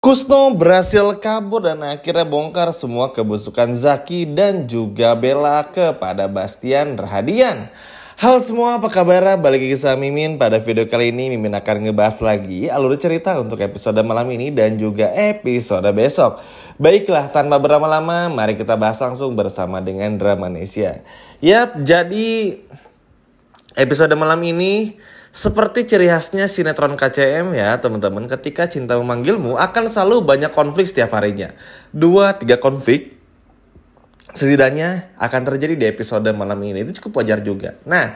Kusno berhasil kabur dan akhirnya bongkar semua kebusukan Zaki dan juga Bella kepada Bastian Rahadian. Halo semua, apa kabar? Balik lagi sama Mimin. Pada video kali ini Mimin akan ngebahas lagi alur cerita untuk episode malam ini dan juga episode besok. Baiklah, tanpa berlama-lama mari kita bahas langsung bersama dengan Dramanesia. Yap, jadi episode malam ini seperti ciri khasnya sinetron KCM ya teman-teman, ketika cinta memanggilmu akan selalu banyak konflik setiap harinya. 2-3 konflik setidaknya akan terjadi di episode malam ini, itu cukup wajar juga. Nah,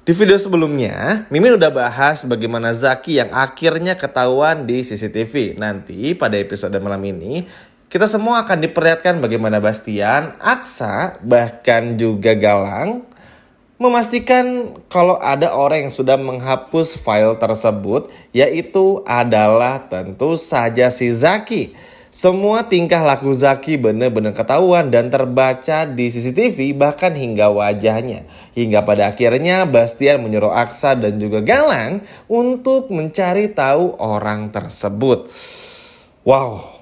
di video sebelumnya Mimin udah bahas bagaimana Zaki yang akhirnya ketahuan di CCTV. Nanti pada episode malam ini kita semua akan diperlihatkan bagaimana Bastian, Aksa, bahkan juga Galang memastikan kalau ada orang yang sudah menghapus file tersebut, yaitu adalah tentu saja si Zaki. Semua tingkah laku Zaki benar-benar ketahuan dan terbaca di CCTV, bahkan hingga wajahnya. Hingga pada akhirnya Bastian menyuruh Aksa dan juga Galang untuk mencari tahu orang tersebut. Wow,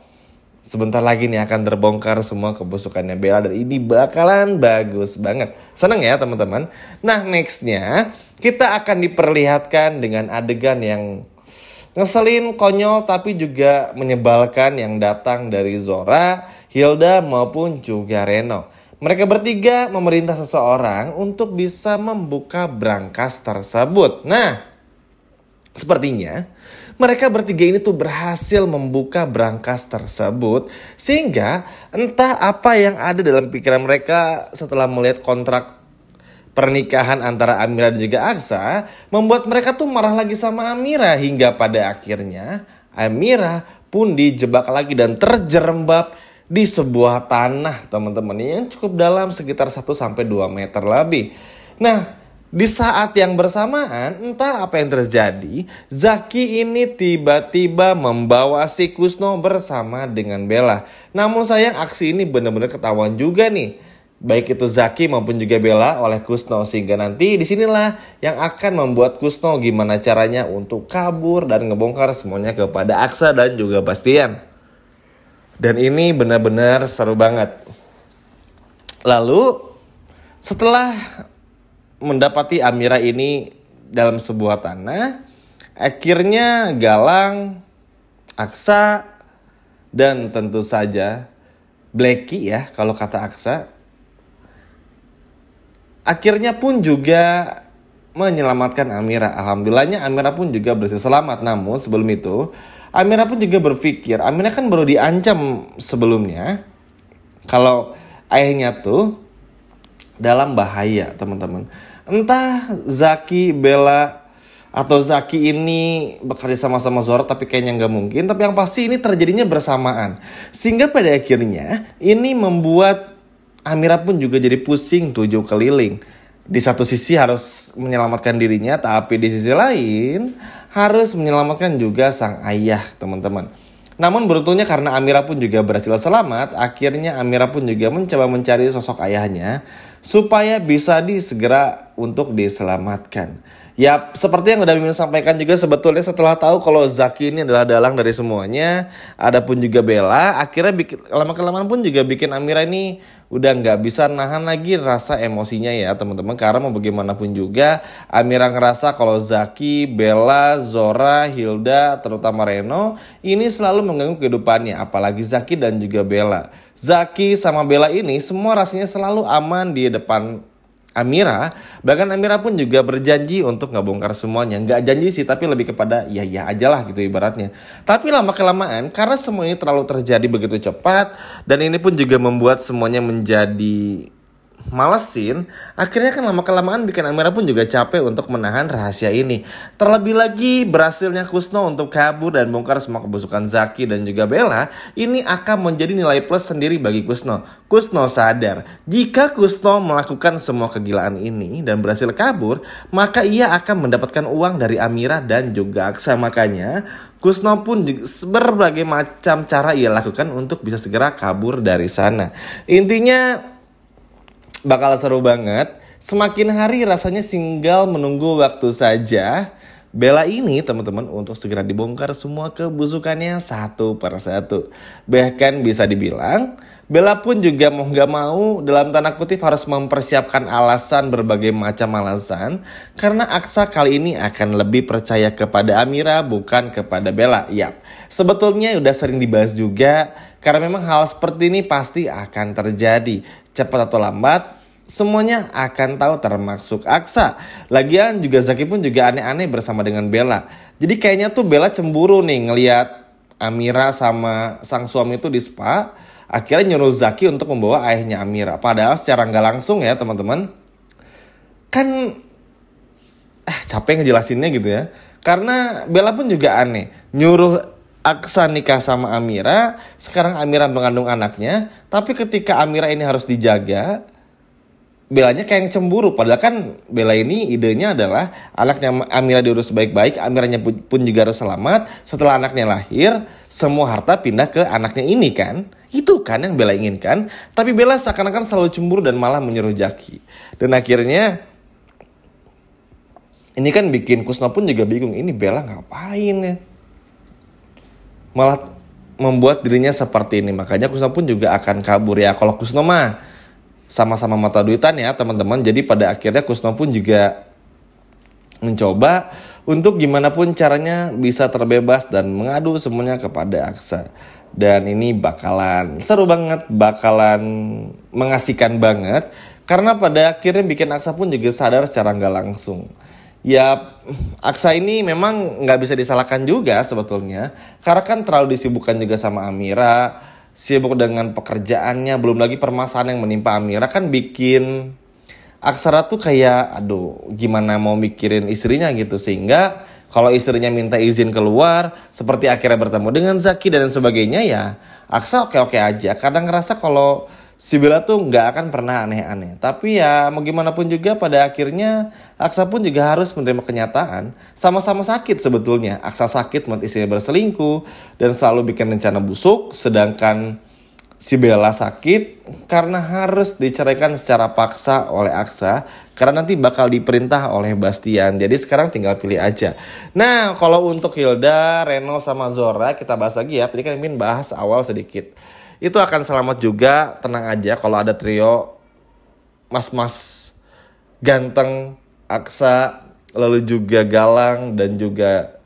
sebentar lagi nih akan terbongkar semua kebusukannya Bella dan ini bakalan bagus banget. Seneng ya teman-teman. Nah, nextnya kita akan diperlihatkan dengan adegan yang ngeselin, konyol, tapi juga menyebalkan yang datang dari Zora, Hilda maupun juga Reno. Mereka bertiga memerintah seseorang untuk bisa membuka brankas tersebut. Nah, sepertinya mereka bertiga ini tuh berhasil membuka brankas tersebut, sehingga entah apa yang ada dalam pikiran mereka setelah melihat kontrak pernikahan antara Amira dan juga Aksa, membuat mereka tuh marah lagi sama Amira, hingga pada akhirnya Amira pun dijebak lagi dan terjerembab di sebuah tanah teman-teman yang cukup dalam, sekitar 1-2 meter lebih. Nah, di saat yang bersamaan, entah apa yang terjadi, Zaki ini tiba-tiba membawa si Kusno bersama dengan Bella. Namun sayang, aksi ini benar-benar ketahuan juga nih, baik itu Zaki maupun juga Bella, oleh Kusno. Sehingga nanti disinilah yang akan membuat Kusno gimana caranya untuk kabur dan ngebongkar semuanya kepada Aksa dan juga Bastian. Dan ini benar-benar seru banget. Lalu setelah mendapati Amira ini dalam sebuah tanah, akhirnya Galang, Aksa, dan tentu saja Blacky ya kalau kata Aksa, akhirnya pun juga menyelamatkan Amira. Alhamdulillahnya Amira pun juga berhasil selamat. Namun sebelum itu Amira pun juga berpikir, Amira kan baru diancam sebelumnya kalau ayahnya tuh dalam bahaya teman-teman. Entah Zaki, Bella, atau Zaki ini bekerja sama-sama Zora, tapi kayaknya nggak mungkin. Tapi yang pasti ini terjadinya bersamaan. Sehingga pada akhirnya ini membuat Amira pun juga jadi pusing 7 keliling. Di satu sisi harus menyelamatkan dirinya, tapi di sisi lain harus menyelamatkan juga sang ayah teman-teman. Namun beruntungnya karena Amira pun juga berhasil selamat, akhirnya Amira pun juga mencoba mencari sosok ayahnya supaya bisa disegera untuk diselamatkan. Ya, seperti yang udah Mimin sampaikan juga, sebetulnya setelah tahu kalau Zaki ini adalah dalang dari semuanya, adapun juga Bella, akhirnya lama-kelamaan pun juga bikin Amira ini udah nggak bisa nahan lagi rasa emosinya ya teman-teman. Karena mau bagaimanapun juga Amira ngerasa kalau Zaki, Bella, Zora, Hilda, terutama Reno ini selalu mengganggu kehidupannya. Apalagi Zaki dan juga Bella. Zaki sama Bella ini semua rasanya selalu aman di depan Amira. Bahkan Amira pun juga berjanji untuk ngebongkar semuanya. Nggak janji sih, tapi lebih kepada ya aja lah gitu ibaratnya. Tapi lama-kelamaan karena semua ini terlalu terjadi begitu cepat, dan ini pun juga membuat semuanya menjadi malesin, akhirnya kan lama-kelamaan bikin Amira pun juga capek untuk menahan rahasia ini. Terlebih lagi berhasilnya Kusno untuk kabur dan bongkar semua kebusukan Zaki dan juga Bella, ini akan menjadi nilai plus sendiri bagi Kusno. Kusno sadar jika Kusno melakukan semua kegilaan ini dan berhasil kabur, maka ia akan mendapatkan uang dari Amira dan juga Aksa. Makanya Kusno pun berbagai macam cara ia lakukan untuk bisa segera kabur dari sana. Intinya bakal seru banget. Semakin hari rasanya tinggal menunggu waktu saja Bella ini teman-teman untuk segera dibongkar semua kebusukannya satu per satu. Bahkan bisa dibilang Bella pun juga mau gak mau dalam tanda kutip harus mempersiapkan alasan, berbagai macam alasan. Karena Aksa kali ini akan lebih percaya kepada Amira bukan kepada Bella. Yap, sebetulnya udah sering dibahas juga. Karena memang hal seperti ini pasti akan terjadi. Cepat atau lambat semuanya akan tahu termasuk Aksa. Lagian juga Zaki pun juga aneh-aneh bersama dengan Bella. Jadi kayaknya tuh Bella cemburu nih ngelihat Amira sama sang suami itu di spa. Akhirnya nyuruh Zaki untuk membawa ayahnya Amira. Padahal secara nggak langsung ya teman-teman. Kan capek ngejelasinnya gitu ya. Karena Bella pun juga aneh. Nyuruh Aksa nikah sama Amira. Sekarang Amira mengandung anaknya. Tapi ketika Amira ini harus dijaga, Bellanya kayak yang cemburu. Padahal kan Bella ini idenya adalah anaknya Amira diurus baik-baik, Amiranya pun juga harus selamat. Setelah anaknya lahir, semua harta pindah ke anaknya ini kan. Itu kan yang Bella inginkan. Tapi Bella seakan-akan selalu cemburu dan malah menyuruh Zaki. Dan akhirnya ini kan bikin Kusno pun juga bingung. Ini Bella ngapain ya? Malah membuat dirinya seperti ini. Makanya Kusno pun juga akan kabur ya. Kalau Kusno mah sama-sama mata duitan ya teman-teman. Jadi pada akhirnya Kusno pun juga mencoba untuk gimana pun caranya bisa terbebas dan mengadu semuanya kepada Aksa. Dan ini bakalan seru banget, bakalan mengasihkan banget. Karena pada akhirnya bikin Aksa pun juga sadar secara gak langsung. Ya Aksa ini memang gak bisa disalahkan juga sebetulnya. Karena kan terlalu disibukkan juga sama Amira, sibuk dengan pekerjaannya, belum lagi permasalahan yang menimpa Amira kan bikin Aksara tuh kayak aduh gimana mau mikirin istrinya gitu. Sehingga kalau istrinya minta izin keluar, seperti akhirnya bertemu dengan Zaki dan sebagainya, ya Aksa oke-oke aja. Kadang ngerasa kalau si Bella tuh gak akan pernah aneh-aneh. Tapi ya mau gimana pun juga pada akhirnya Aksa pun juga harus menerima kenyataan. Sama-sama sakit sebetulnya. Aksa sakit melihat istrinya berselingkuh dan selalu bikin rencana busuk. Sedangkan si Bella sakit karena harus diceraikan secara paksa oleh Aksa. Karena nanti bakal diperintah oleh Bastian. Jadi sekarang tinggal pilih aja. Nah kalau untuk Hilda, Reno sama Zora kita bahas lagi ya. Tadi kan Min bahas awal sedikit. Itu akan selamat juga, tenang aja kalau ada trio mas-mas ganteng, Aksa, lalu juga Galang dan juga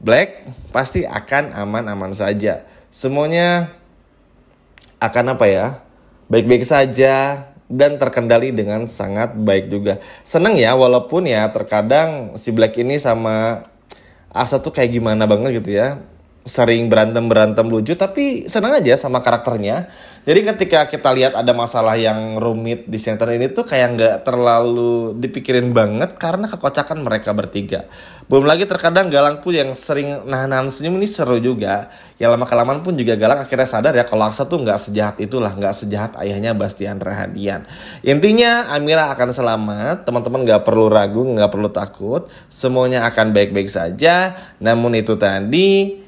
Black, pasti akan aman-aman saja. Semuanya akan baik-baik saja dan terkendali dengan sangat baik juga. Seneng ya, walaupun ya terkadang si Black ini sama Aksa tuh kayak gimana banget gitu ya. Sering berantem lucu, tapi senang aja sama karakternya. Jadi ketika kita lihat ada masalah yang rumit di center ini tuh kayak gak terlalu dipikirin banget karena kekocakan mereka bertiga. Belum lagi terkadang Galang pun yang sering nahan senyum ini seru juga. Ya lama-kelamaan pun juga Galang akhirnya sadar ya kalau Aksa tuh gak sejahat itulah, gak sejahat ayahnya Bastian Rahadian. Intinya Amira akan selamat, teman-teman gak perlu ragu, gak perlu takut. Semuanya akan baik-baik saja. Namun itu tadi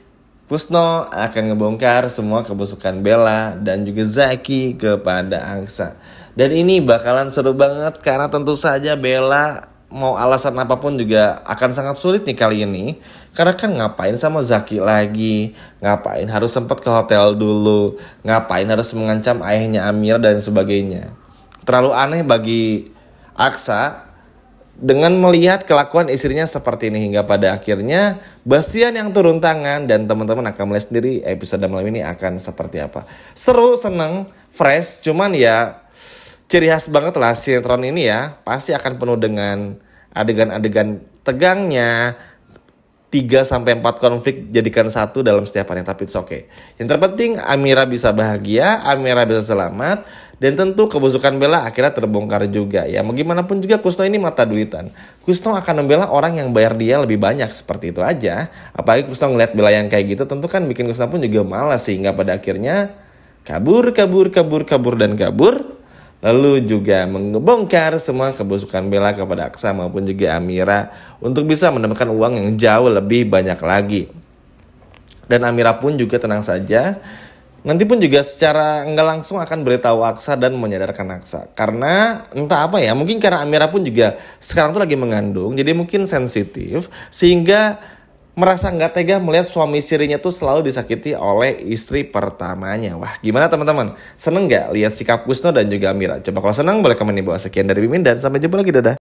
Kusno akan ngebongkar semua kebusukan Bella dan juga Zaki kepada Aksa. Dan ini bakalan seru banget karena tentu saja Bella mau alasan apapun juga akan sangat sulit nih kali ini. Karena kan ngapain sama Zaki lagi, ngapain harus sempat ke hotel dulu, ngapain harus mengancam ayahnya Amira dan sebagainya. Terlalu aneh bagi Aksa dengan melihat kelakuan istrinya seperti ini hingga pada akhirnya Bastian yang turun tangan dan teman-teman akan melihat sendiri episode malam ini akan seperti apa. Seru, seneng, fresh, cuman ya ciri khas banget lah sinetron ini ya. Pasti akan penuh dengan adegan-adegan tegangnya, 3-4 konflik jadikan satu dalam setiap hari, tapi it's okay. Yang terpenting Amira bisa bahagia, Amira bisa selamat, dan tentu kebusukan Bella akhirnya terbongkar juga. Ya mau gimana pun juga Kusno ini mata duitan. Kusno akan membela orang yang bayar dia lebih banyak, seperti itu aja. Apalagi Kusno ngeliat Bella yang kayak gitu, tentu kan bikin Kusno pun juga malas sehingga pada akhirnya kabur. Lalu juga mengebongkar semua kebusukan Bella kepada Aksa maupun juga Amira untuk bisa mendapatkan uang yang jauh lebih banyak lagi. Dan Amira pun juga tenang saja. nanti pun juga secara nggak langsung akan beritahu Aksa dan menyadarkan Aksa. Karena entah apa ya, mungkin karena Amira pun juga sekarang tuh lagi mengandung, jadi mungkin sensitif sehingga merasa nggak tega melihat suami sirinya tuh selalu disakiti oleh istri pertamanya. Wah, gimana teman-teman? Seneng nggak lihat sikap Kusno dan juga Amira? Coba kalau seneng boleh komen di bawah. Sekian dari Mimin dan sampai jumpa lagi, dadah.